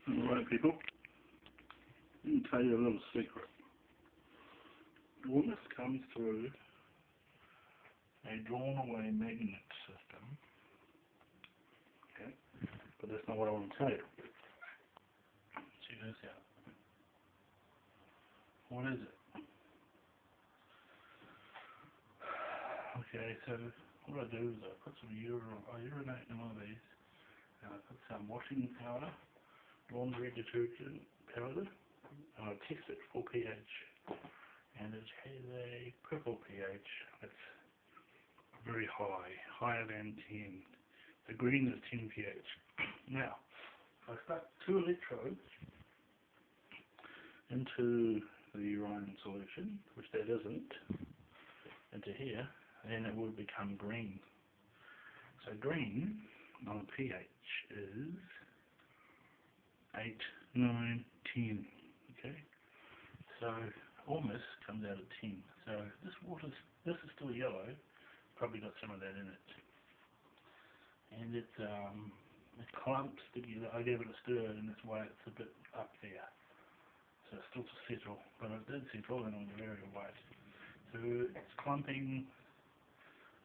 Alright people, let me tell you a little secret. Ormus comes through a drawn away magnet system, okay, but that's not what I want to tell you. Check this out. What is it? Okay, so what I do is I put some urinate in one of these, and I put some washing powder, laundry detergent powder, and I test it for pH, and it has a purple pH. It's very high, higher than 10. The green is 10 pH. Now, if I stuck 2 electrodes into the urine solution, which that isn't, into here, then it would become green. So green on a pH is 8, 9, 10. Okay? So Ormus comes out at 10. So this is still yellow, probably got some of that in it. And it clumps together. I gave it a stir, and that's why it's a bit up there. So it's still to settle, but it did settle and it was very white. So it's clumping.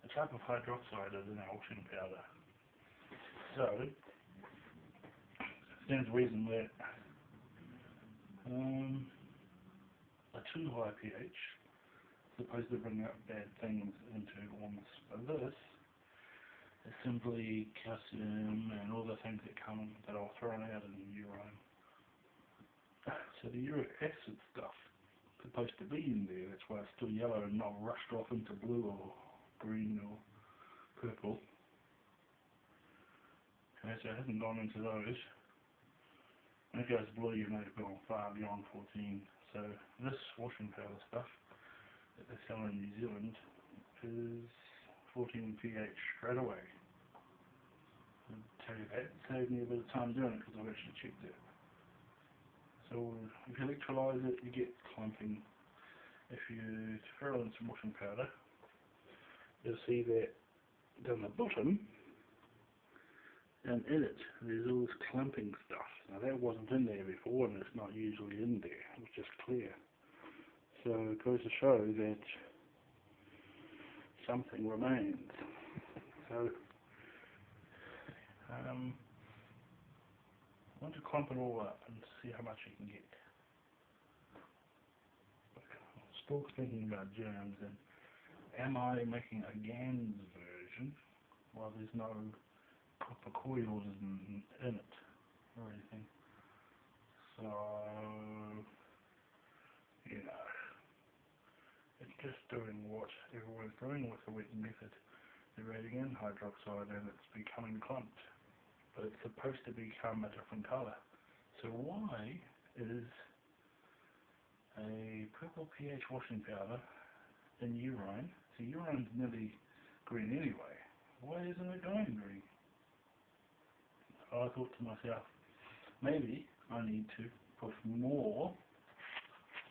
A type of hydroxide is in our washing powder. So stands to reason that a too high pH is supposed to bring up bad things into Ormus. But this is simply calcium and all the things that are thrown out in the urine. So the uric acid stuff is supposed to be in there. That's why it's still yellow and not rushed off into blue or green or purple. Okay, so it hasn't gone into those. When it goes blue, you know you've gone far beyond 14. So this washing powder stuff that they sell in New Zealand is 14 pH straight away. I'll tell you that. It saved me a bit of time doing it because I've actually checked it. So if you electrolyse it, you get clumping. If you throw in some washing powder, you'll see that down the bottom, and in it, there's all this clumping stuff. Now that wasn't in there before, and it's not usually in there. It was just clear. So it goes to show that something remains. So I want to clump it all up and see how much you can get. I'm still thinking about germs, and am I making a gans version? Well, there's no copper coils in it or anything. So, you know, it's just doing what everyone's doing with the wet method. They're adding in hydroxide and it's becoming clumped. But it's supposed to become a different colour. So why is a purple pH washing powder in urine? So urine's nearly green anyway. Why isn't it going green? I thought to myself, maybe I need to put more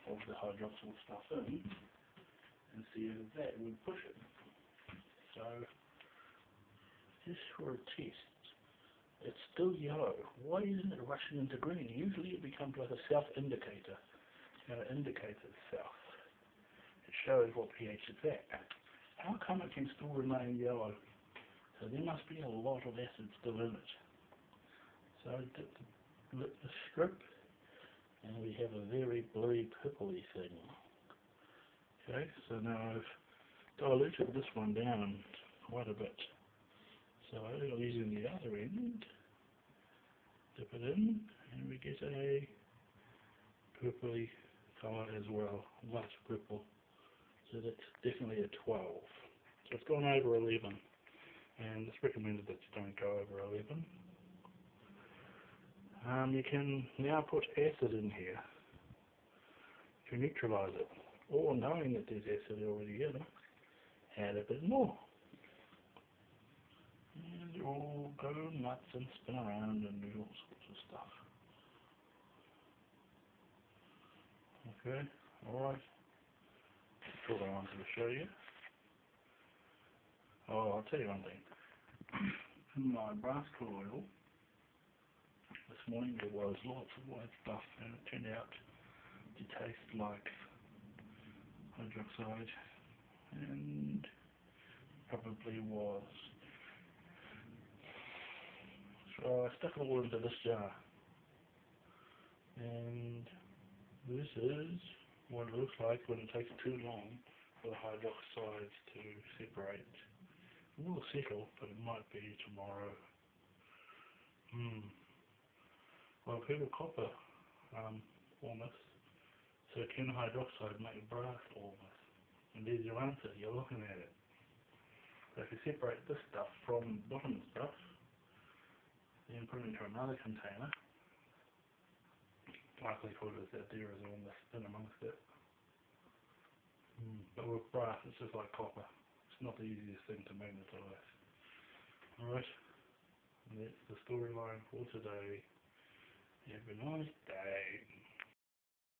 of the hydroxyl stuff in and see if that would push it. So, just for a test, it's still yellow. Why isn't it rushing into green? Usually it becomes like a self-indicator. It indicates itself. It shows what pH it's at. How come it can still remain yellow? So there must be a lot of acid still in it. So I dip the litmus strip, and we have a very bluey purpley thing. Okay, so now I've diluted this one down quite a bit. So I'll use in the other end, dip it in, and we get a purpley colour as well, light purple. So that's definitely a 12. So it's gone over 11, and it's recommended that you don't go over 11. You can now put acid in here to neutralise it, or knowing that there's acid already in, add a bit more. And you all go nuts and spin around and do all sorts of stuff. Okay, alright. That's all I wanted to show you. Oh, I'll tell you one thing. In my brass oil, this morning there was lots of white stuff, and it turned out to taste like hydroxide, and probably was. So I stuck it all into this jar, and this is what it looks like when it takes too long for the hydroxides to separate. It will settle, but it might be tomorrow. Well, people copper Ormus, so can hydroxide make brass Ormus? And there's your answer, you're looking at it. So if you separate this stuff from bottom stuff, then put it into another container, likelihood is that there is Ormus in amongst it. But with brass, it's just like copper. It's not the easiest thing to magnetise. Alright, that's the storyline for today. Have a nice day.